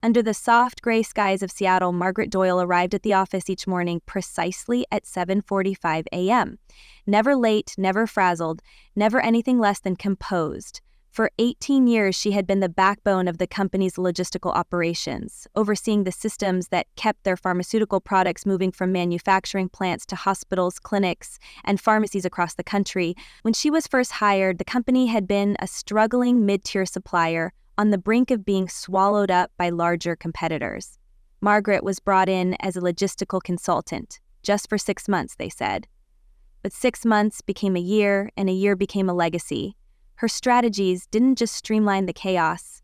Under the soft gray skies of Seattle, Margaret Doyle arrived at the office each morning precisely at 7:45 a.m. Never late, never frazzled, never anything less than composed. For 18 years, she had been the backbone of the company's logistical operations, overseeing the systems that kept their pharmaceutical products moving from manufacturing plants to hospitals, clinics, and pharmacies across the country. When she was first hired, the company had been a struggling mid-tier supplier on the brink of being swallowed up by larger competitors. Margaret was brought in as a logistical consultant, just for 6 months, they said. But 6 months became a year, and a year became a legacy. Her strategies didn't just streamline the chaos,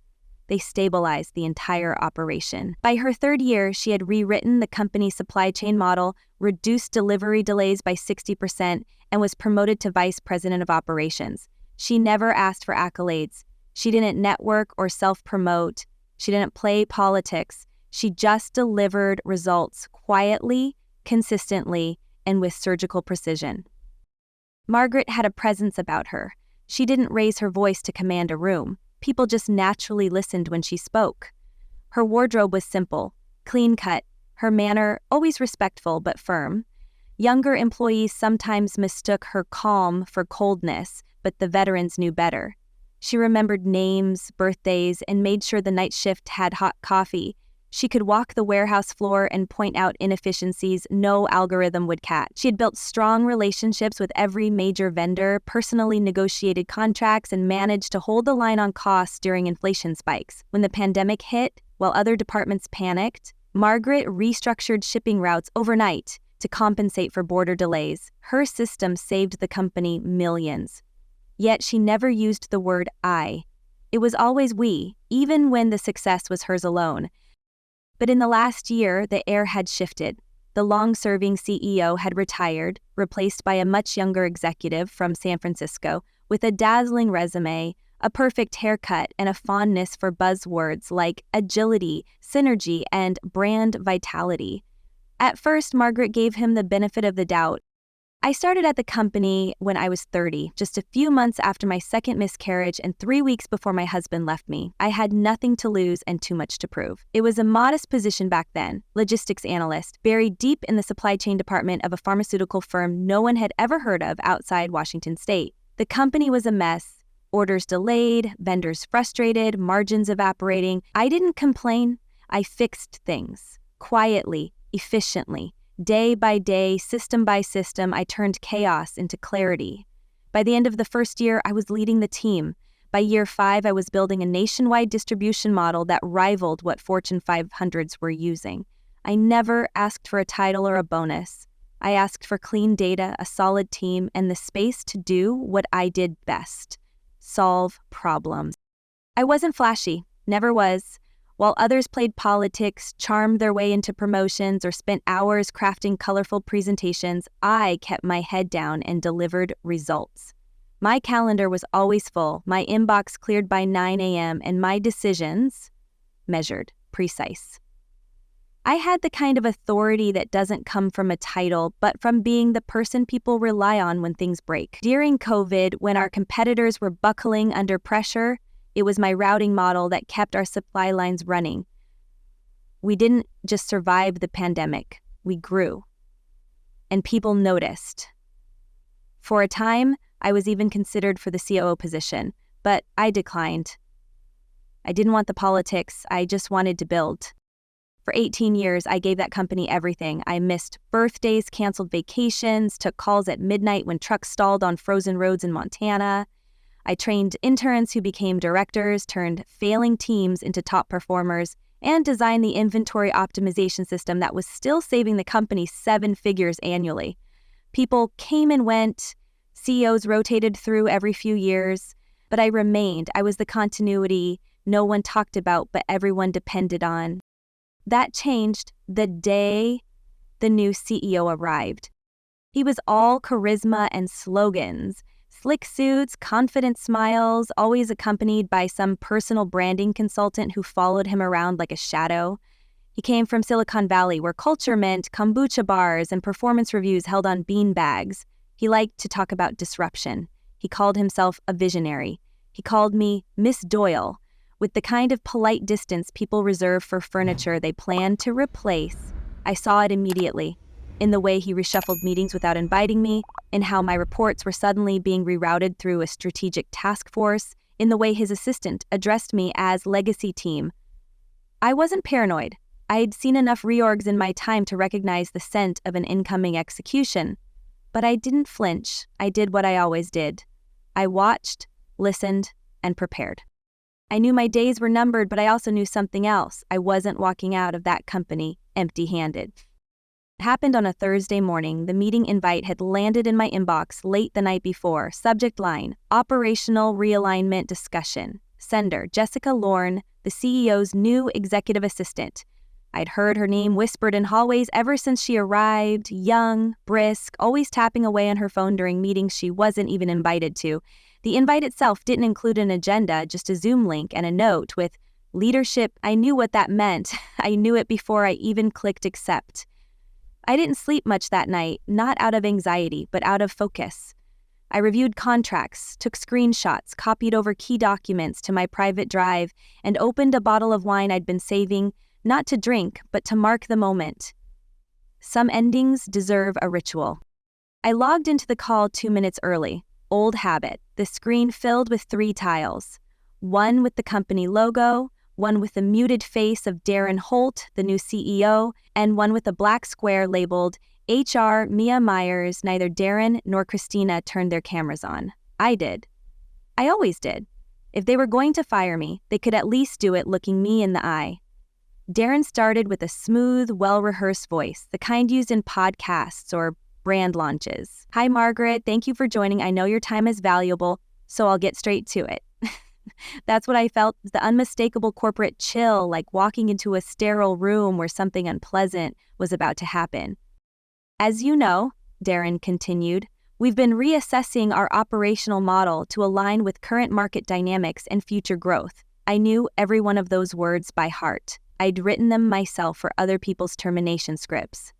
they stabilized the entire operation. By her third year, she had rewritten the company's supply chain model, reduced delivery delays by 60%, and was promoted to vice president of operations. She never asked for accolades. She didn't network or self-promote. She didn't play politics. She just delivered results quietly, consistently, and with surgical precision. Margaret had a presence about her. She didn't raise her voice to command a room. People just naturally listened when she spoke. Her wardrobe was simple, clean-cut, her manner always respectful but firm. Younger employees sometimes mistook her calm for coldness, but the veterans knew better. She remembered names, birthdays, and made sure the night shift had hot coffee. She could walk the warehouse floor and point out inefficiencies no algorithm would catch. She had built strong relationships with every major vendor, personally negotiated contracts, and managed to hold the line on costs during inflation spikes. When the pandemic hit, while other departments panicked, Margaret restructured shipping routes overnight to compensate for border delays. Her system saved the company millions. Yet she never used the word I. It was always we, even when the success was hers alone. But in the last year, the air had shifted. The long-serving CEO had retired, replaced by a much younger executive from San Francisco with a dazzling resume, a perfect haircut, and a fondness for buzzwords like agility, synergy, and brand vitality. At first, Margaret gave him the benefit of the doubt. I started at the company when I was 30, just a few months after my second miscarriage and 3 weeks before my husband left me. I had nothing to lose and too much to prove. It was a modest position back then, logistics analyst, buried deep in the supply chain department of a pharmaceutical firm no one had ever heard of outside Washington state. The company was a mess, orders delayed, vendors frustrated, margins evaporating. I didn't complain. I fixed things, quietly, efficiently. Day by day, system by system, I turned chaos into clarity. By the end of the first year, I was leading the team. By year 5, I was building a nationwide distribution model that rivaled what Fortune 500s were using. I never asked for a title or a bonus. I asked for clean data, a solid team, and the space to do what I did best: solve problems. I wasn't flashy, never was. While others played politics, charmed their way into promotions, or spent hours crafting colorful presentations, I kept my head down and delivered results. My calendar was always full, my inbox cleared by 9 a.m., and my decisions measured, precise. I had the kind of authority that doesn't come from a title, but from being the person people rely on when things break. During COVID, when our competitors were buckling under pressure, it was my routing model that kept our supply lines running. We didn't just survive the pandemic, we grew. And people noticed. For a time, I was even considered for the COO position, but I declined. I didn't want the politics, I just wanted to build. For 18 years, I gave that company everything. I missed birthdays, canceled vacations, took calls at midnight when trucks stalled on frozen roads in Montana. I trained interns who became directors, turned failing teams into top performers, and designed the inventory optimization system that was still saving the company 7 figures annually. People came and went, CEOs rotated through every few years, but I remained. I was the continuity no one talked about, but everyone depended on. That changed the day the new CEO arrived. He was all charisma and slogans. Slick suits, confident smiles, always accompanied by some personal branding consultant who followed him around like a shadow. He came from Silicon Valley, where culture meant kombucha bars and performance reviews held on bean bags. He liked to talk about disruption. He called himself a visionary. He called me Miss Doyle. with the kind of polite distance people reserve for furniture they plan to replace. I saw it immediately, in the way he reshuffled meetings without inviting me, in how my reports were suddenly being rerouted through a strategic task force, in the way his assistant addressed me as legacy team. I wasn't paranoid. I'd seen enough reorgs in my time to recognize the scent of an incoming execution. But I didn't flinch. I did what I always did. I watched, listened, and prepared. I knew my days were numbered, but I also knew something else. I wasn't walking out of that company empty-handed. It happened on a Thursday morning. The meeting invite had landed in my inbox late the night before. Subject line, Operational Realignment Discussion. Sender, Jessica Lorne, the CEO's new executive assistant. I'd heard her name whispered in hallways ever since she arrived, young, brisk, always tapping away on her phone during meetings she wasn't even invited to. The invite itself didn't include an agenda, just a Zoom link and a note with leadership. I knew what that meant. I knew it before I even clicked accept. I didn't sleep much that night, not out of anxiety, but out of focus. I reviewed contracts, took screenshots, copied over key documents to my private drive, and opened a bottle of wine I'd been saving, not to drink, but to mark the moment. Some endings deserve a ritual. I logged into the call 2 minutes early. Old habit, the screen filled with 3 tiles. One with the company logo, one with the muted face of Darren Holt, the new CEO, and one with a black square labeled HR Mia Myers. Neither Darren nor Christina turned their cameras on. I did. I always did. If they were going to fire me, they could at least do it looking me in the eye. Darren started with a smooth, well-rehearsed voice, the kind used in podcasts or brand launches. Hi, Margaret. Thank you for joining. I know your time is valuable, so I'll get straight to it. That's what I felt, the unmistakable corporate chill, like walking into a sterile room where something unpleasant was about to happen. As you know, Darren continued, we've been reassessing our operational model to align with current market dynamics and future growth. I knew every one of those words by heart. I'd written them myself for other people's termination scripts.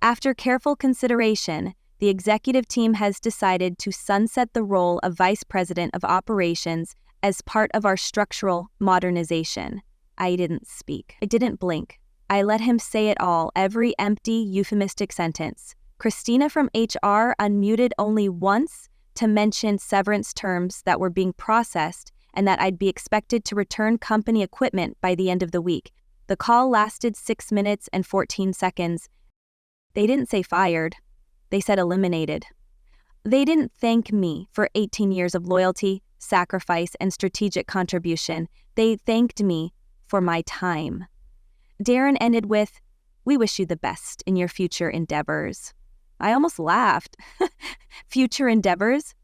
After careful consideration, the executive team has decided to sunset the role of Vice President of Operations as part of our structural modernization. I didn't speak. I didn't blink. I let him say it all, every empty, euphemistic sentence. Christina from HR unmuted only once to mention severance terms that were being processed and that I'd be expected to return company equipment by the end of the week. The call lasted 6 minutes and 14 seconds. They didn't say fired. They said eliminated. They didn't thank me for 18 years of loyalty, sacrifice, and strategic contribution. They thanked me for my time. Darren ended with, "We wish you the best in your future endeavors." I almost laughed. Future endeavors?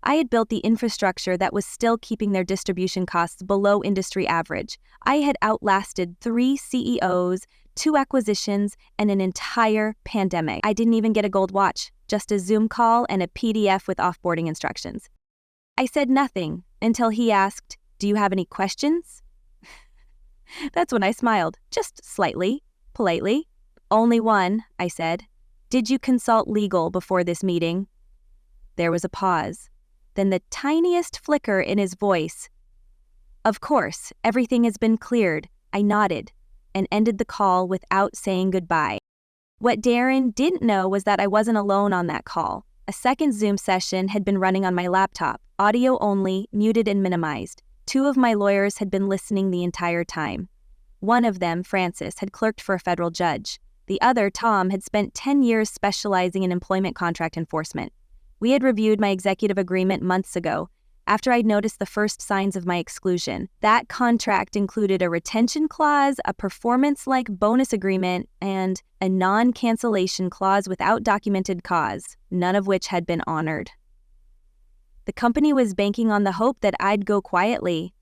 I had built the infrastructure that was still keeping their distribution costs below industry average. I had outlasted 3 CEOs, 2 acquisitions, and an entire pandemic. I didn't even get a gold watch, just a Zoom call and a PDF with offboarding instructions. I said nothing until he asked, "Do you have any questions?" That's when I smiled, just slightly, politely. "Only one," I said. "Did you consult legal before this meeting?" There was a pause, then the tiniest flicker in his voice. "Of course, everything has been cleared." I nodded and ended the call without saying goodbye. What Darren didn't know was that I wasn't alone on that call. A second Zoom session had been running on my laptop, audio only, muted and minimized. 2 of my lawyers had been listening the entire time. One of them, Francis, had clerked for a federal judge. The other, Tom, had spent 10 years specializing in employment contract enforcement. We had reviewed my executive agreement months ago, after I'd noticed the first signs of my exclusion. That contract included a retention clause, a performance-like bonus agreement, and a non-cancellation clause without documented cause, none of which had been honored. The company was banking on the hope that I'd go quietly.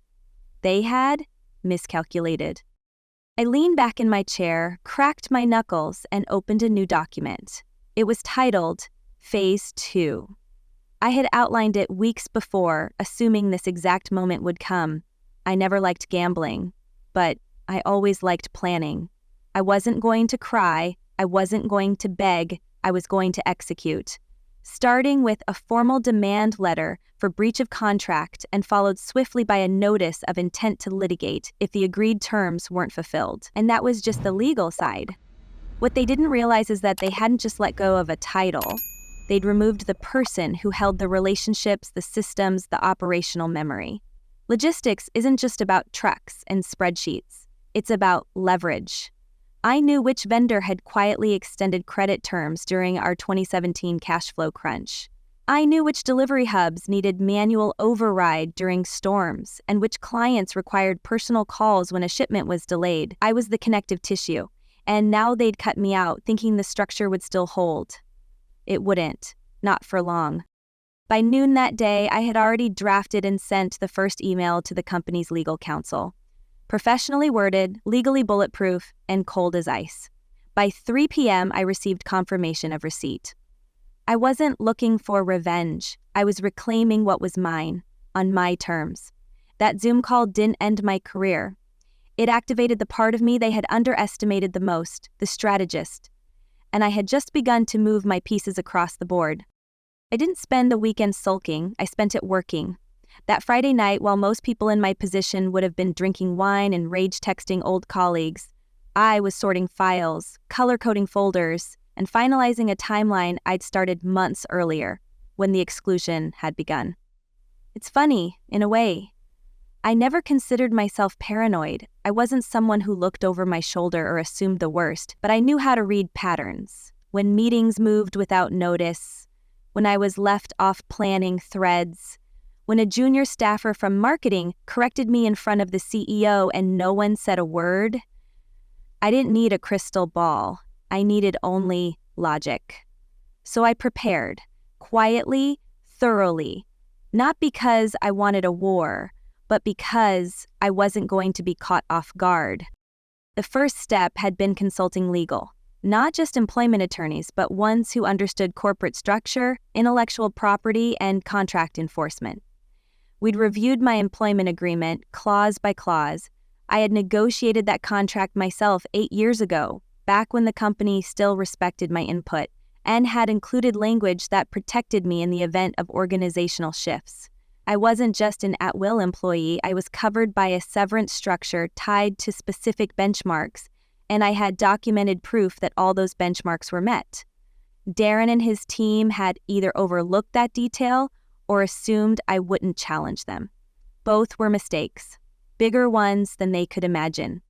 They had miscalculated. I leaned back in my chair, cracked my knuckles, and opened a new document. It was titled Phase 2. I had outlined it weeks before, assuming this exact moment would come. I never liked gambling, but I always liked planning. I wasn't going to cry, I wasn't going to beg, I was going to execute. starting with a formal demand letter for breach of contract and followed swiftly by a notice of intent to litigate if the agreed terms weren't fulfilled. And that was just the legal side. What they didn't realize is that they hadn't just let go of a title. They'd removed the person who held the relationships, the systems, the operational memory. Logistics isn't just about trucks and spreadsheets. It's about leverage. I knew which vendor had quietly extended credit terms during our 2017 cash flow crunch. I knew which delivery hubs needed manual override during storms and which clients required personal calls when a shipment was delayed. I was the connective tissue, and now they'd cut me out thinking the structure would still hold. It wouldn't, not for long. By noon that day, I had already drafted and sent the first email to the company's legal counsel. Professionally worded, legally bulletproof, and cold as ice. By 3 p.m., I received confirmation of receipt. I wasn't looking for revenge. I was reclaiming what was mine, on my terms. That Zoom call didn't end my career. It activated the part of me they had underestimated the most, the strategist. And I had just begun to move my pieces across the board. I didn't spend the weekend sulking, I spent it working. That Friday night, while most people in my position would have been drinking wine and rage texting old colleagues, I was sorting files, color-coding folders, and finalizing a timeline I'd started months earlier, when the exclusion had begun. It's funny, in a way. I never considered myself paranoid. I wasn't someone who looked over my shoulder or assumed the worst, but I knew how to read patterns. When meetings moved without notice, when I was left off planning threads, when a junior staffer from marketing corrected me in front of the CEO and no one said a word. I didn't need a crystal ball. I needed only logic. So I prepared, quietly, thoroughly, not because I wanted a war, but because I wasn't going to be caught off guard. The first step had been consulting legal, not just employment attorneys, but ones who understood corporate structure, intellectual property, and contract enforcement. We'd reviewed my employment agreement, clause by clause. I had negotiated that contract myself 8 years ago, back when the company still respected my input, and had included language that protected me in the event of organizational shifts. I wasn't just an at-will employee, I was covered by a severance structure tied to specific benchmarks, and I had documented proof that all those benchmarks were met. Darren and his team had either overlooked that detail or assumed I wouldn't challenge them. Both were mistakes, bigger ones than they could imagine.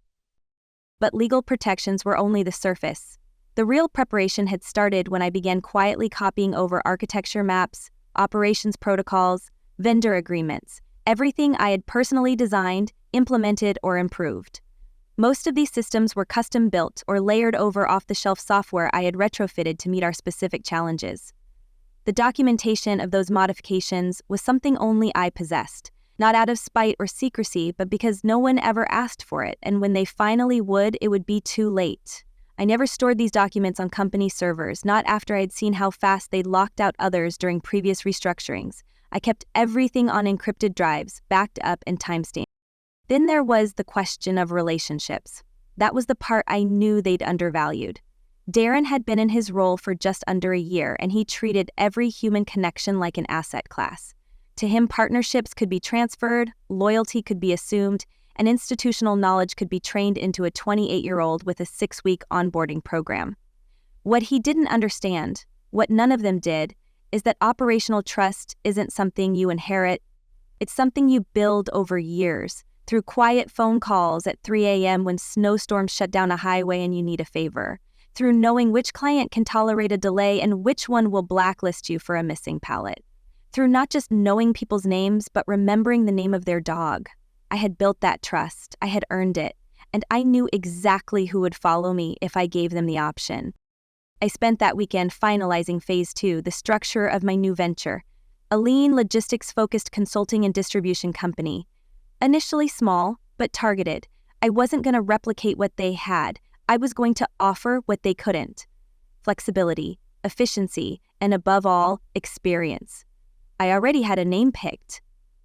But legal protections were only the surface. The real preparation had started when I began quietly copying over architecture maps, operations protocols, vendor agreements, everything I had personally designed, implemented, or improved. Most of these systems were custom-built or layered over off-the-shelf software I had retrofitted to meet our specific challenges. The documentation of those modifications was something only I possessed, not out of spite or secrecy, but because no one ever asked for it, and when they finally would, it would be too late. I never stored these documents on company servers, not after I'd seen how fast they'd locked out others during previous restructurings. I kept everything on encrypted drives, backed up and timestamped. Then there was the question of relationships. That was the part I knew they'd undervalued. Darren had been in his role for just under a year, and he treated every human connection like an asset class. To him, partnerships could be transferred, loyalty could be assumed, and institutional knowledge could be trained into a 28-year-old with a 6-week onboarding program. What he didn't understand, what none of them did, is that operational trust isn't something you inherit. It's something you build over years, through quiet phone calls at 3 a.m. when snowstorms shut down a highway and you need a favor, through knowing which client can tolerate a delay and which one will blacklist you for a missing pallet, through not just knowing people's names, but remembering the name of their dog. I had built that trust, I had earned it, and I knew exactly who would follow me if I gave them the option. I spent that weekend finalizing Phase 2, the structure of my new venture, a lean, logistics-focused consulting and distribution company. Initially small, but targeted. I wasn't going to replicate what they had. I was going to offer what they couldn't. Flexibility, efficiency, and above all, experience. I already had a name picked,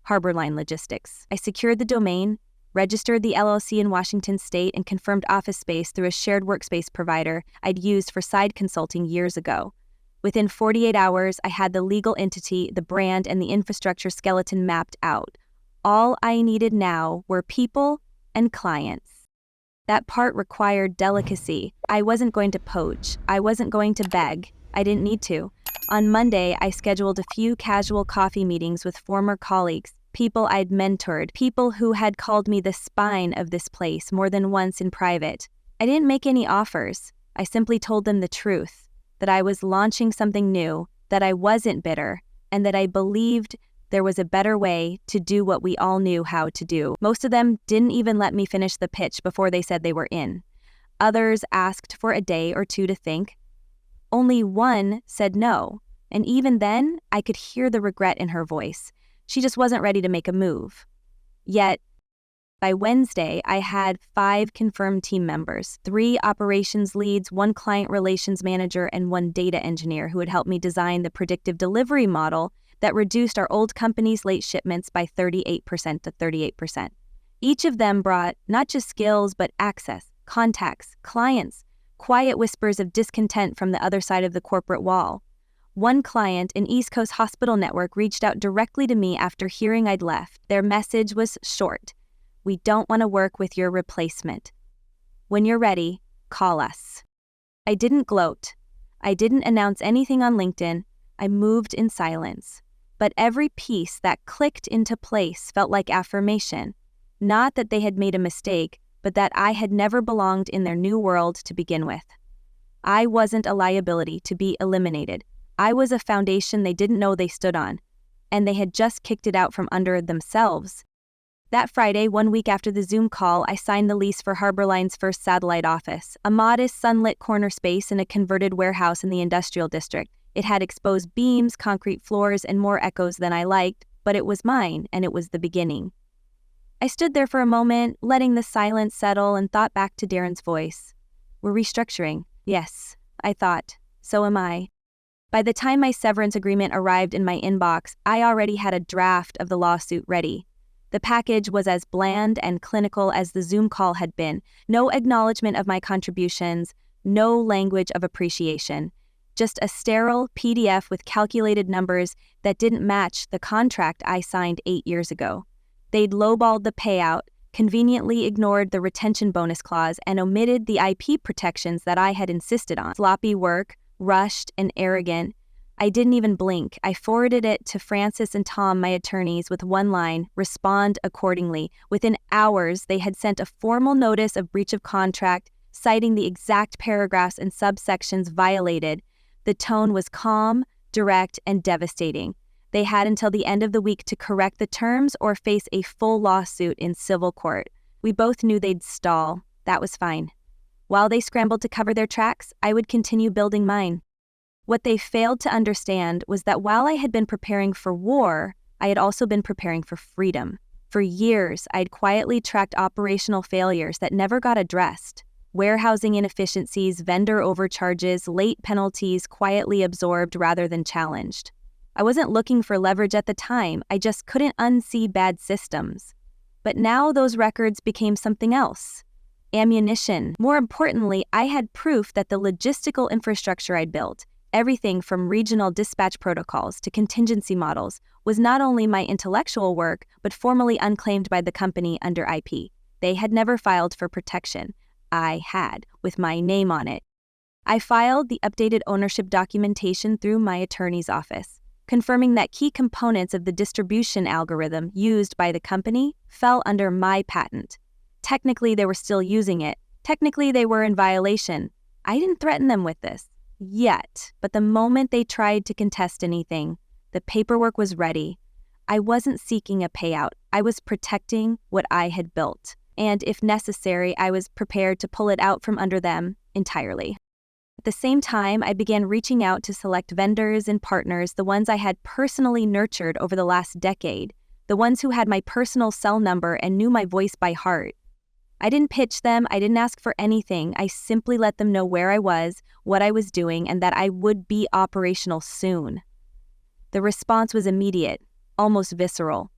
Harborline Logistics. I secured the domain, registered the LLC in Washington State, and confirmed office space through a shared workspace provider I'd used for side consulting years ago. Within 48 hours, I had the legal entity, the brand, and the infrastructure skeleton mapped out. All I needed now were people and clients. That part required delicacy. I wasn't going to poach. I wasn't going to beg. I didn't need to. On Monday, I scheduled a few casual coffee meetings with former colleagues, people I'd mentored, people who had called me the spine of this place more than once in private. I didn't make any offers. I simply told them the truth, that I was launching something new, that I wasn't bitter, and that I believed there was a better way to do what we all knew how to do. Most of them didn't even let me finish the pitch before they said they were in. Others asked for a day or two to think. Only one said no, and even then, I could hear the regret in her voice. She just wasn't ready to make a move. Yet, by Wednesday, I had 5 confirmed team members, 3 operations leads, 1 client relations manager, and 1 data engineer who had helped me design the predictive delivery model that reduced our old company's late shipments by 38% to 38%. Each of them brought not just skills, but access, contacts, clients, quiet whispers of discontent from the other side of the corporate wall. One client, an East Coast hospital network, reached out directly to me after hearing I'd left. Their message was short. We don't want to work with your replacement. When you're ready, call us. I didn't gloat. I didn't announce anything on LinkedIn. I moved in silence. But every piece that clicked into place felt like affirmation. Not that they had made a mistake, but that I had never belonged in their new world to begin with. I wasn't a liability to be eliminated. I was a foundation they didn't know they stood on, and they had just kicked it out from under themselves. That Friday, 1 week after the Zoom call, I signed the lease for Harborline's first satellite office, a modest sunlit corner space in a converted warehouse in the industrial district. It had exposed beams, concrete floors, and more echoes than I liked, but it was mine, and it was the beginning. I stood there for a moment, letting the silence settle, and thought back to Darren's voice. We're restructuring. Yes, I thought. So am I. By the time my severance agreement arrived in my inbox, I already had a draft of the lawsuit ready. The package was as bland and clinical as the Zoom call had been. No acknowledgement of my contributions, no language of appreciation. Just a sterile PDF with calculated numbers that didn't match the contract I signed 8 years ago. They'd lowballed the payout, conveniently ignored the retention bonus clause, and omitted the IP protections that I had insisted on. Sloppy work, rushed, and arrogant. I didn't even blink. I forwarded it to Francis and Tom, my attorneys, with one line, respond accordingly. Within hours, they had sent a formal notice of breach of contract, citing the exact paragraphs and subsections violated. The tone was calm, direct, and devastating. They had until the end of the week to correct the terms or face a full lawsuit in civil court. We both knew they'd stall. That was fine. While they scrambled to cover their tracks, I would continue building mine. What they failed to understand was that while I had been preparing for war, I had also been preparing for freedom. For years, I'd quietly tracked operational failures that never got addressed. Warehousing inefficiencies, vendor overcharges, late penalties quietly absorbed rather than challenged. I wasn't looking for leverage at the time, I just couldn't unsee bad systems. But now those records became something else. Ammunition. More importantly, I had proof that the logistical infrastructure I'd built, everything from regional dispatch protocols to contingency models, was not only my intellectual work, but formally unclaimed by the company under IP. They had never filed for protection. I had, with my name on it. I filed the updated ownership documentation through my attorney's office, confirming that key components of the distribution algorithm used by the company fell under my patent. Technically, they were still using it. Technically, they were in violation. I didn't threaten them with this. Yet, but the moment they tried to contest anything, the paperwork was ready. I wasn't seeking a payout. I was protecting what I had built. And if necessary, I was prepared to pull it out from under them entirely. At the same time, I began reaching out to select vendors and partners, the ones I had personally nurtured over the last decade, the ones who had my personal cell number and knew my voice by heart. I didn't pitch them, I didn't ask for anything, I simply let them know where I was, what I was doing, and that I would be operational soon. The response was immediate, almost visceral.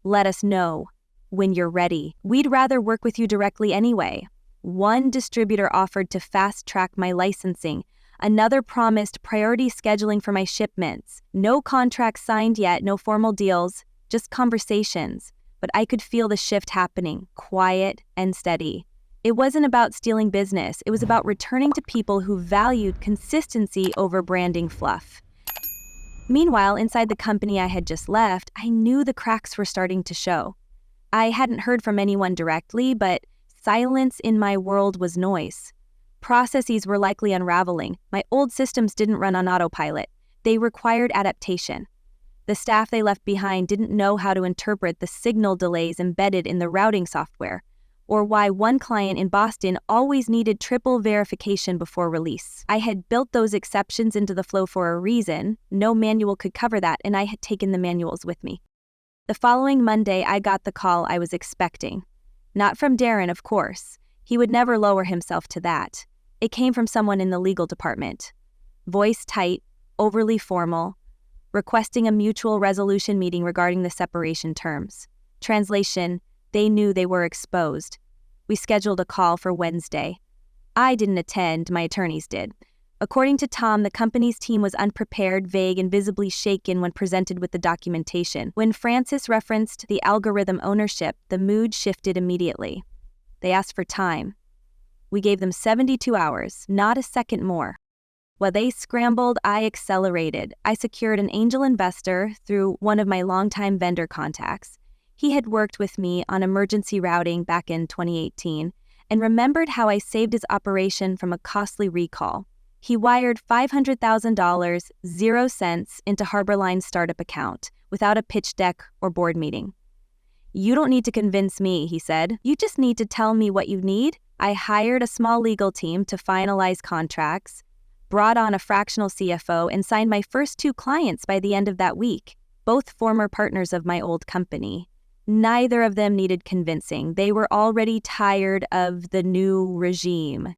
Let us know when you're ready. We'd rather work with you directly anyway. One distributor offered to fast-track my licensing. Another promised priority scheduling for my shipments. No contracts signed yet, no formal deals, just conversations. But I could feel the shift happening, quiet and steady. It wasn't about stealing business, it was about returning to people who valued consistency over branding fluff. Meanwhile, inside the company I had just left, I knew the cracks were starting to show. I hadn't heard from anyone directly, but silence in my world was noise. Processes were likely unraveling. My old systems didn't run on autopilot. They required adaptation. The staff they left behind didn't know how to interpret the signal delays embedded in the routing software, or why one client in Boston always needed triple verification before release. I had built those exceptions into the flow for a reason. No manual could cover that, and I had taken the manuals with me. The following Monday, I got the call I was expecting. Not from Darren, of course. He would never lower himself to that. It came from someone in the legal department. Voice tight, overly formal, requesting a mutual resolution meeting regarding the separation terms. Translation: they knew they were exposed. We scheduled a call for Wednesday. I didn't attend, my attorneys did. According to Tom, the company's team was unprepared, vague, and visibly shaken when presented with the documentation. When Francis referenced the algorithm ownership, the mood shifted immediately. They asked for time. We gave them 72 hours, not a second more. While they scrambled, I accelerated. I secured an angel investor through one of my longtime vendor contacts. He had worked with me on emergency routing back in 2018 and remembered how I saved his operation from a costly recall. He wired $500,000, 0 cents, into Harborline's startup account without a pitch deck or board meeting. "You don't need to convince me," he said. "You just need to tell me what you need." I hired a small legal team to finalize contracts, brought on a fractional CFO, and signed my first 2 clients by the end of that week, both former partners of my old company. Neither of them needed convincing. They were already tired of the new regime.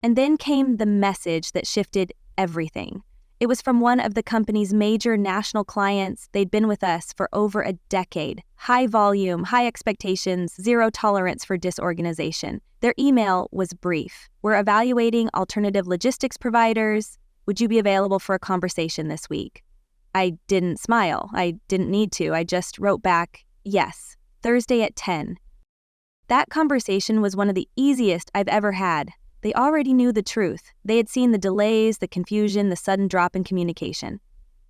And then came the message that shifted everything. It was from one of the company's major national clients. They'd been with us for over a decade. High volume, high expectations, 0 tolerance for disorganization. Their email was brief. "We're evaluating alternative logistics providers. Would you be available for a conversation this week?" I didn't smile. I didn't need to. I just wrote back, "Yes, Thursday at 10. That conversation was one of the easiest I've ever had. They already knew the truth. They had seen the delays, the confusion, the sudden drop in communication.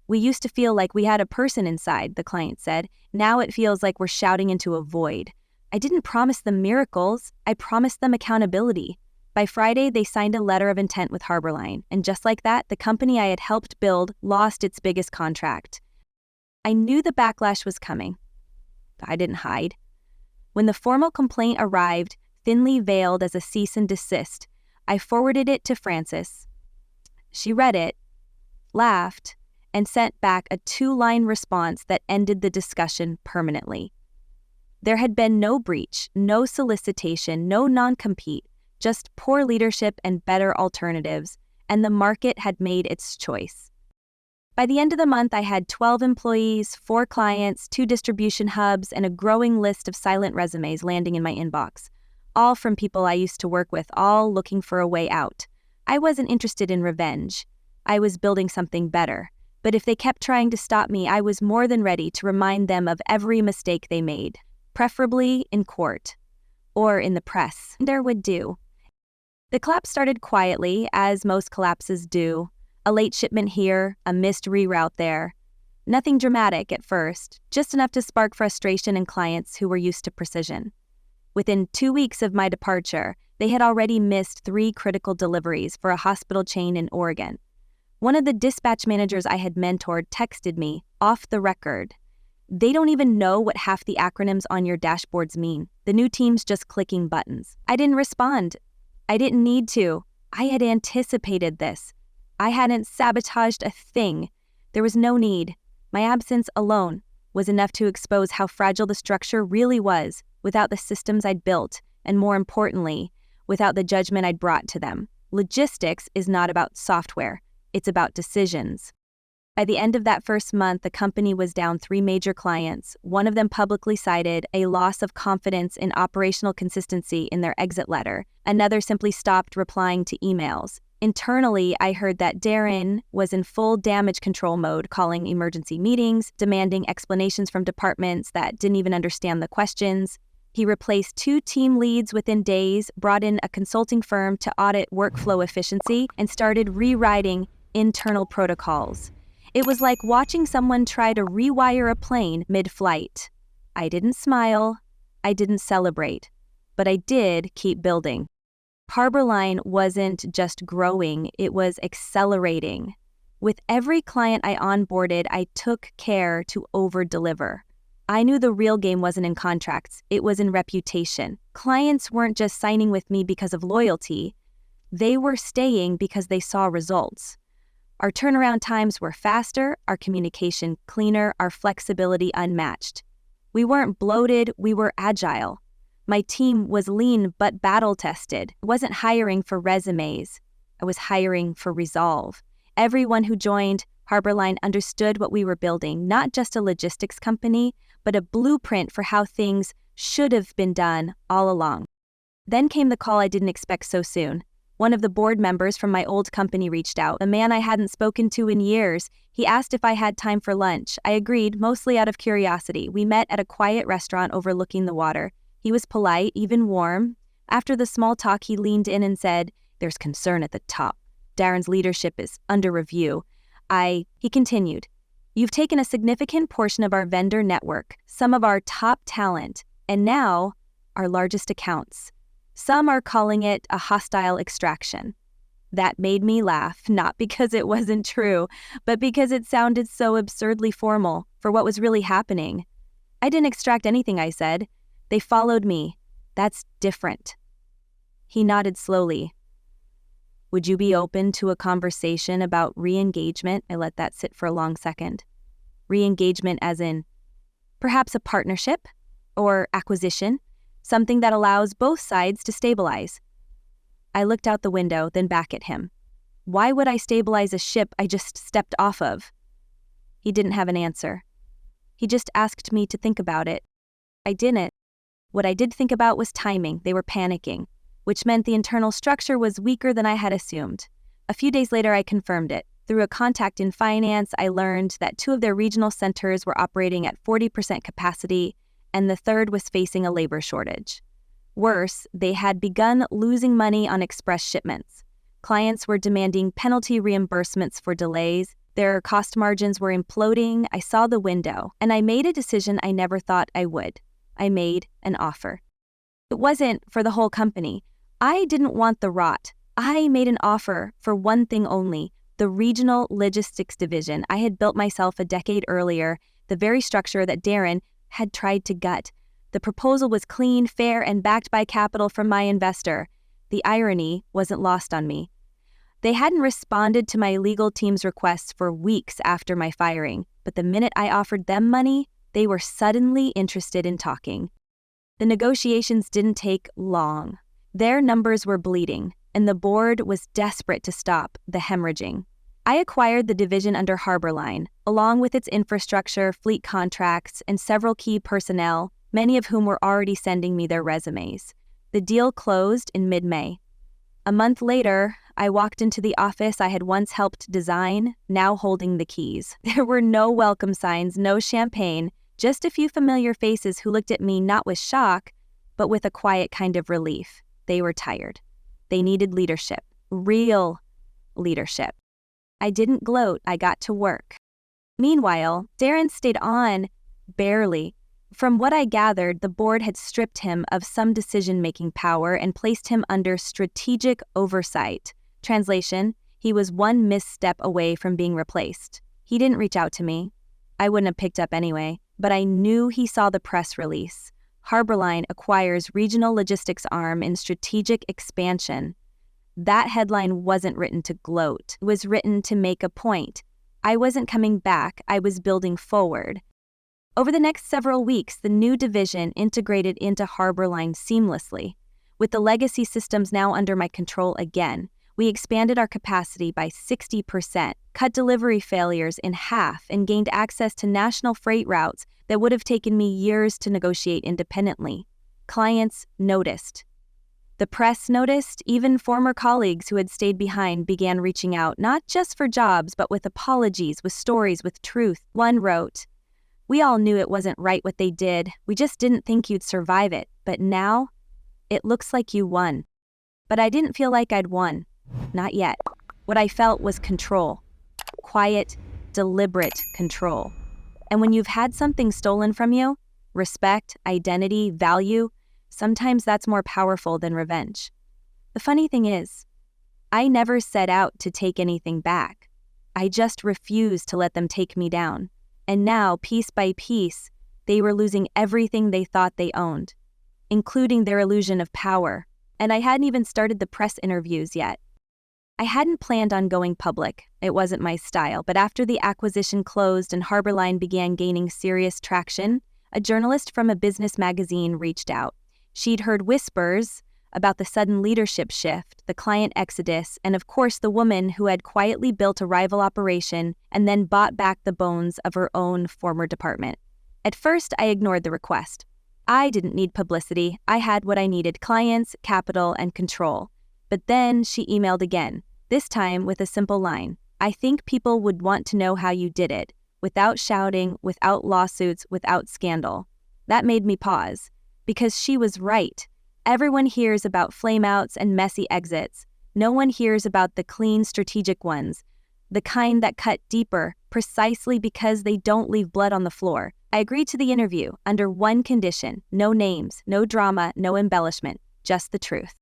"We used to feel like we had a person inside," the client said. "Now it feels like we're shouting into a void." I didn't promise them miracles. I promised them accountability. By Friday, they signed a letter of intent with Harborline, and just like that, the company I had helped build lost its biggest contract. I knew the backlash was coming. I didn't hide. When the formal complaint arrived, thinly veiled as a cease and desist, I forwarded it to Frances. She read it, laughed, and sent back a 2-line response that ended the discussion permanently. There had been no breach, no solicitation, no non-compete, just poor leadership and better alternatives, and the market had made its choice. By the end of the month, I had 12 employees, 4 clients, 2 distribution hubs, and a growing list of silent resumes landing in my inbox. All from people I used to work with, all looking for a way out. I wasn't interested in revenge. I was building something better. But if they kept trying to stop me, I was more than ready to remind them of every mistake they made, preferably in court or in the press. There would do. The collapse started quietly, as most collapses do. A late shipment here, a missed reroute there. Nothing dramatic at first, just enough to spark frustration in clients who were used to precision. Within 2 weeks of my departure, they had already missed 3 critical deliveries for a hospital chain in Oregon. One of the dispatch managers I had mentored texted me, off the record, "They don't even know what half the acronyms on your dashboards mean. The new team's just clicking buttons." I didn't respond. I didn't need to. I had anticipated this. I hadn't sabotaged a thing. There was no need. My absence alone was enough to expose how fragile the structure really was, without the systems I'd built, and more importantly, without the judgment I'd brought to them. Logistics is not about software, it's about decisions. By the end of that first month, the company was down 3 major clients. One of them publicly cited a loss of confidence in operational consistency in their exit letter. Another simply stopped replying to emails. Internally, I heard that Darren was in full damage control mode, calling emergency meetings, demanding explanations from departments that didn't even understand the questions. He replaced 2 team leads within days, brought in a consulting firm to audit workflow efficiency, and started rewriting internal protocols. It was like watching someone try to rewire a plane mid-flight. I didn't smile, I didn't celebrate, but I did keep building. Harborline wasn't just growing, it was accelerating. With every client I onboarded, I took care to over-deliver. I knew the real game wasn't in contracts, it was in reputation. Clients weren't just signing with me because of loyalty, they were staying because they saw results. Our turnaround times were faster, our communication cleaner, our flexibility unmatched. We weren't bloated, we were agile. My team was lean but battle-tested. I wasn't hiring for resumes, I was hiring for resolve. Everyone who joined Harborline understood what we were building, not just a logistics company, but a blueprint for how things should have been done all along. Then came the call I didn't expect so soon. One of the board members from my old company reached out, a man I hadn't spoken to in years. He asked if I had time for lunch. I agreed, mostly out of curiosity. We met at a quiet restaurant overlooking the water. He was polite, even warm. After the small talk, he leaned in and said, "There's concern at the top. Darren's leadership is under review." He continued, "You've taken a significant portion of our vendor network, some of our top talent, and now our largest accounts. Some are calling it a hostile extraction." That made me laugh, not because it wasn't true, but because it sounded so absurdly formal for what was really happening. "I didn't extract anything," I said. "They followed me. That's different." He nodded slowly. "Would you be open to a conversation about re-engagement?" I let that sit for a long second. Re-engagement as in perhaps a partnership or acquisition, something that allows both sides to stabilize. I looked out the window, then back at him. Why would I stabilize a ship I just stepped off of? He didn't have an answer. He just asked me to think about it. I didn't. What I did think about was timing. They were panicking, which meant the internal structure was weaker than I had assumed. A few days later, I confirmed it. Through a contact in finance, I learned that 2 of their regional centers were operating at 40% capacity, and the third was facing a labor shortage. Worse, they had begun losing money on express shipments. Clients were demanding penalty reimbursements for delays. Their cost margins were imploding. I saw the window, and I made a decision I never thought I would. I made an offer. It wasn't for the whole company. I didn't want the rot. I made an offer for one thing only, the regional logistics division I had built myself a decade earlier, the very structure that Darren had tried to gut. The proposal was clean, fair, and backed by capital from my investor. The irony wasn't lost on me. They hadn't responded to my legal team's requests for weeks after my firing, but the minute I offered them money, they were suddenly interested in talking. The negotiations didn't take long. Their numbers were bleeding, and the board was desperate to stop the hemorrhaging. I acquired the division under Harborline, along with its infrastructure, fleet contracts, and several key personnel, many of whom were already sending me their resumes. The deal closed in mid-May. A month later, I walked into the office I had once helped design, now holding the keys. There were no welcome signs, no champagne, just a few familiar faces who looked at me not with shock, but with a quiet kind of relief. They were tired. They needed leadership, real leadership. I didn't gloat, I got to work. Meanwhile, Darren stayed on, barely. From what I gathered, the board had stripped him of some decision-making power and placed him under strategic oversight. Translation, he was one misstep away from being replaced. He didn't reach out to me. I wouldn't have picked up anyway, but I knew he saw the press release. Harborline acquires regional logistics arm in strategic expansion. That headline wasn't written to gloat. It was written to make a point. I wasn't coming back, I was building forward. Over the next several weeks, the new division integrated into Harborline seamlessly. With the legacy systems now under my control again, we expanded our capacity by 60%, cut delivery failures in half, and gained access to national freight routes that would have taken me years to negotiate independently. Clients noticed. The press noticed. Even former colleagues who had stayed behind began reaching out, not just for jobs, but with apologies, with stories, with truth. One wrote, "We all knew it wasn't right what they did. We just didn't think you'd survive it. But now, it looks like you won." But I didn't feel like I'd won. Not yet. What I felt was control. Quiet, deliberate control. And when you've had something stolen from you, respect, identity, value, sometimes that's more powerful than revenge. The funny thing is, I never set out to take anything back. I just refused to let them take me down. And now, piece by piece, they were losing everything they thought they owned, including their illusion of power. And I hadn't even started the press interviews yet. I hadn't planned on going public. It wasn't my style. But after the acquisition closed and Harborline began gaining serious traction, a journalist from a business magazine reached out. She'd heard whispers about the sudden leadership shift, the client exodus, and of course the woman who had quietly built a rival operation and then bought back the bones of her own former department. At first, I ignored the request. I didn't need publicity. I had what I needed: clients, capital, and control. But then she emailed again, this time with a simple line. "I think people would want to know how you did it, without shouting, without lawsuits, without scandal." That made me pause, because she was right. Everyone hears about flameouts and messy exits. No one hears about the clean, strategic ones, the kind that cut deeper, precisely because they don't leave blood on the floor. I agreed to the interview under one condition: no names, no drama, no embellishment, just the truth.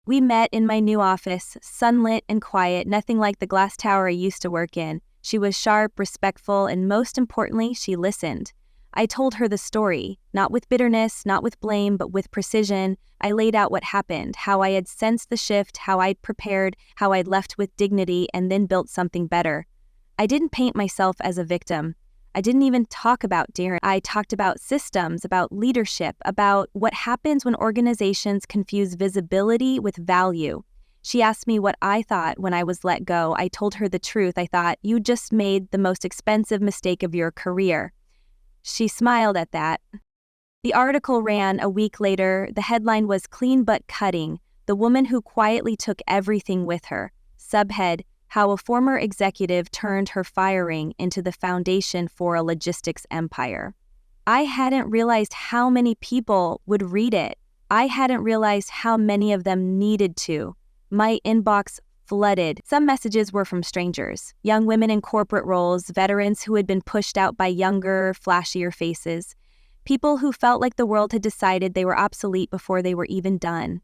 We met in my new office, sunlit and quiet, nothing like the glass tower I used to work in. She was sharp, respectful, and most importantly, she listened. I told her the story, not with bitterness, not with blame, but with precision. I laid out what happened, how I had sensed the shift, how I'd prepared, how I'd left with dignity and then built something better. I didn't paint myself as a victim. I didn't even talk about Darren. I talked about systems, about leadership, about what happens when organizations confuse visibility with value. She asked me what I thought when I was let go. I told her the truth. I thought, "You just made the most expensive mistake of your career." She smiled at that. The article ran a week later. The headline was "Clean But Cutting: The Woman Who Quietly Took Everything With Her." Subhead: How a Former Executive Turned Her Firing into the Foundation for a Logistics Empire. I hadn't realized how many people would read it. I hadn't realized how many of them needed to. My inbox flooded. Some messages were from strangers, young women in corporate roles, veterans who had been pushed out by younger, flashier faces, people who felt like the world had decided they were obsolete before they were even done.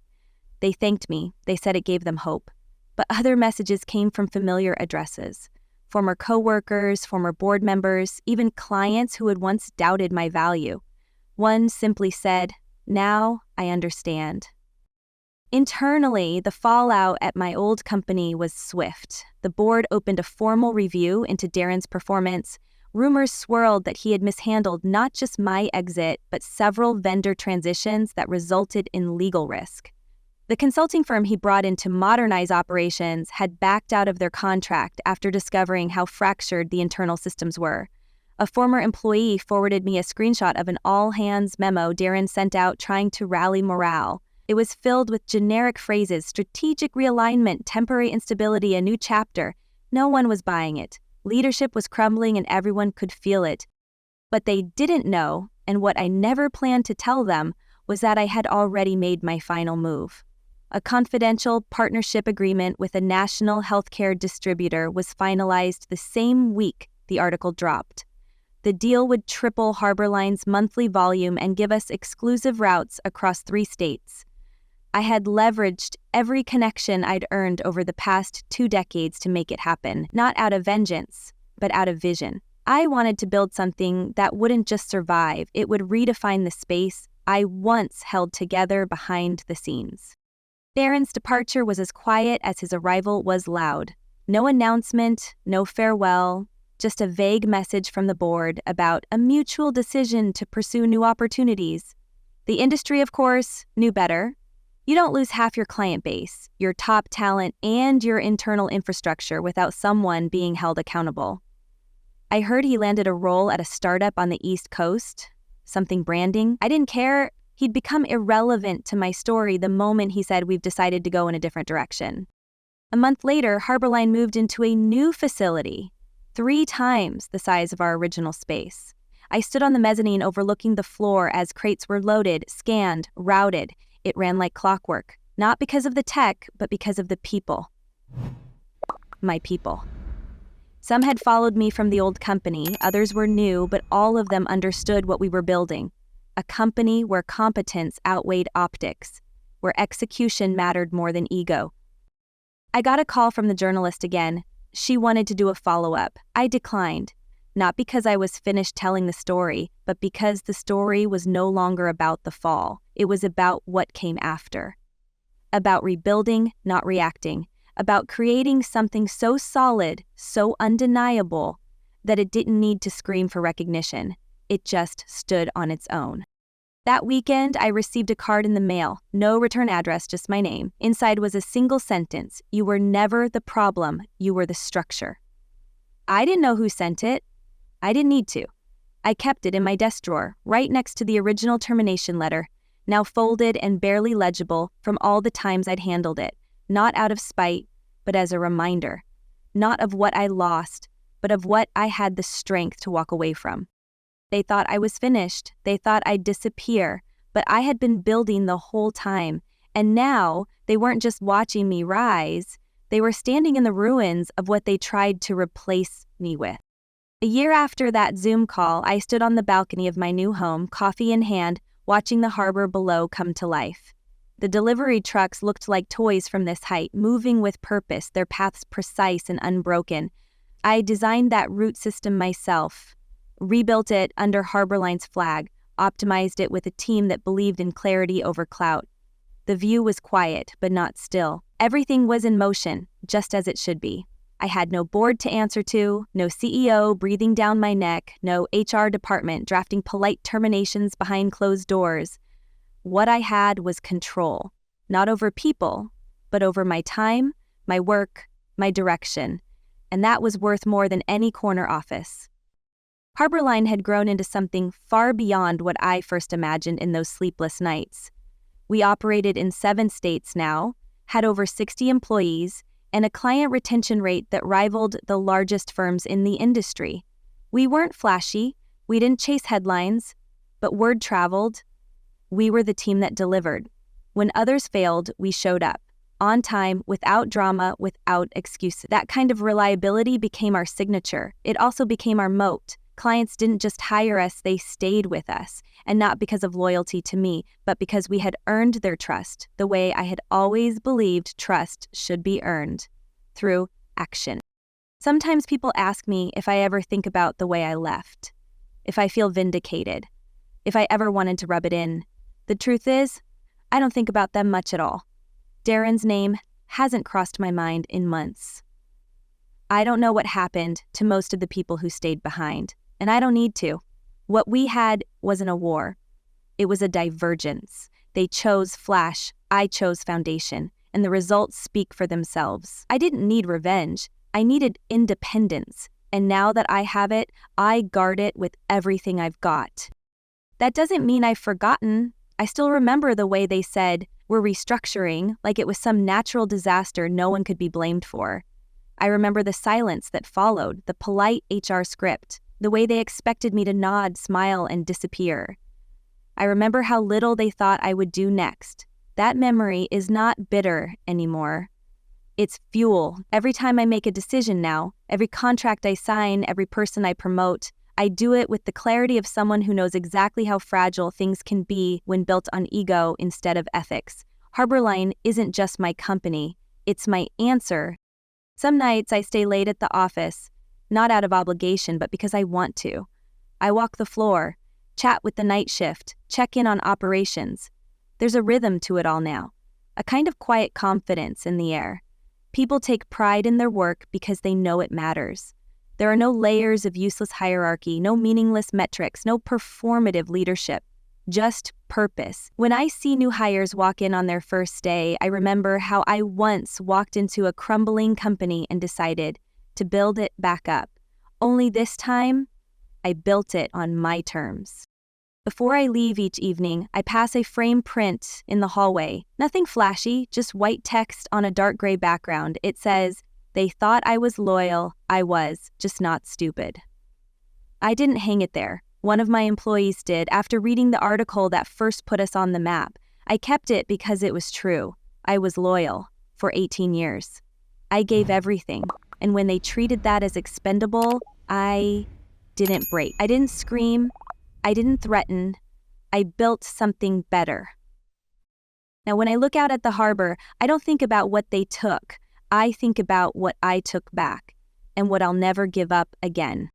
They thanked me. They said it gave them hope. But other messages came from familiar addresses: former coworkers, former board members, even clients who had once doubted my value. One simply said, "Now I understand." Internally, the fallout at my old company was swift. The board opened a formal review into Darren's performance. Rumors swirled that he had mishandled not just my exit, but several vendor transitions that resulted in legal risk. The consulting firm he brought in to modernize operations had backed out of their contract after discovering how fractured the internal systems were. A former employee forwarded me a screenshot of an all-hands memo Darren sent out trying to rally morale. It was filled with generic phrases: strategic realignment, temporary instability, a new chapter. No one was buying it. Leadership was crumbling and everyone could feel it. What they didn't know, and what I never planned to tell them, was that I had already made my final move. A confidential partnership agreement with a national healthcare distributor was finalized the same week the article dropped. The deal would triple Harborline's monthly volume and give us exclusive routes across 3 states. I had leveraged every connection I'd earned over the past 2 decades to make it happen, not out of vengeance, but out of vision. I wanted to build something that wouldn't just survive, it would redefine the space I once held together behind the scenes. Darren's departure was as quiet as his arrival was loud. No announcement, no farewell, just a vague message from the board about a mutual decision to pursue new opportunities. The industry, of course, knew better. You don't lose half your client base, your top talent, and your internal infrastructure without someone being held accountable. I heard he landed a role at a startup on the East Coast, something branding. I didn't care. He'd become irrelevant to my story the moment he said we've decided to go in a different direction. A month later, Harborline moved into a new facility, 3 times the size of our original space. I stood on the mezzanine overlooking the floor as crates were loaded, scanned, routed. It ran like clockwork, not because of the tech, but because of the people. My people. Some had followed me from the old company, others were new, but all of them understood what we were building. A company where competence outweighed optics, where execution mattered more than ego. I got a call from the journalist again. She wanted to do a follow-up. I declined, not because I was finished telling the story, but because the story was no longer about the fall. It was about what came after. About rebuilding, not reacting. About creating something so solid, so undeniable, that it didn't need to scream for recognition. It just stood on its own. That weekend, I received a card in the mail. No return address, just my name. Inside was a single sentence. You were never the problem, you were the structure. I didn't know who sent it. I didn't need to. I kept it in my desk drawer, right next to the original termination letter, now folded and barely legible from all the times I'd handled it. Not out of spite, but as a reminder. Not of what I lost, but of what I had the strength to walk away from. They thought I was finished. They thought I'd disappear, but I had been building the whole time. And now, they weren't just watching me rise, they were standing in the ruins of what they tried to replace me with. A year after that Zoom call, I stood on the balcony of my new home, coffee in hand, watching the harbor below come to life. The delivery trucks looked like toys from this height, moving with purpose, their paths precise and unbroken. I designed that route system myself, rebuilt it under Harborline's flag, optimized it with a team that believed in clarity over clout. The view was quiet, but not still. Everything was in motion, just as it should be. I had no board to answer to, no CEO breathing down my neck, no HR department drafting polite terminations behind closed doors. What I had was control, not over people, but over my time, my work, my direction, and that was worth more than any corner office. Harborline had grown into something far beyond what I first imagined in those sleepless nights. We operated in 7 states now, had over 60 employees, and a client retention rate that rivaled the largest firms in the industry. We weren't flashy, we didn't chase headlines, but word traveled. We were the team that delivered. When others failed, we showed up. On time, without drama, without excuses. That kind of reliability became our signature. It also became our moat. Clients didn't just hire us, they stayed with us. And not because of loyalty to me, but because we had earned their trust, the way I had always believed trust should be earned, through action. Sometimes people ask me if I ever think about the way I left, if I feel vindicated, if I ever wanted to rub it in. The truth is, I don't think about them much at all. Darren's name hasn't crossed my mind in months. I don't know what happened to most of the people who stayed behind, and I don't need to. What we had wasn't a war. It was a divergence. They chose flash, I chose foundation, and the results speak for themselves. I didn't need revenge. I needed independence, and now that I have it, I guard it with everything I've got. That doesn't mean I've forgotten. I still remember the way they said, "We're restructuring," like it was some natural disaster no one could be blamed for. I remember the silence that followed, the polite HR script, the way they expected me to nod, smile, and disappear. I remember how little they thought I would do next. That memory is not bitter anymore. It's fuel. Every time I make a decision now, every contract I sign, every person I promote, I do it with the clarity of someone who knows exactly how fragile things can be when built on ego instead of ethics. Harborline isn't just my company, it's my answer. Some nights I stay late at the office, not out of obligation, but because I want to. I walk the floor, chat with the night shift, check in on operations. There's a rhythm to it all now, a kind of quiet confidence in the air. People take pride in their work because they know it matters. There are no layers of useless hierarchy, no meaningless metrics, no performative leadership, just purpose. When I see new hires walk in on their first day, I remember how I once walked into a crumbling company and decided to build it back up. Only this time, I built it on my terms. Before I leave each evening, I pass a frame print in the hallway. Nothing flashy, just white text on a dark gray background. It says, "They thought I was loyal. I was, just not stupid." I didn't hang it there. One of my employees did after reading the article that first put us on the map. I kept it because it was true. I was loyal for 18 years. I gave everything, and when they treated that as expendable, I didn't break. I didn't scream. I didn't threaten. I built something better. Now, when I look out at the harbor, I don't think about what they took. I think about what I took back and what I'll never give up again.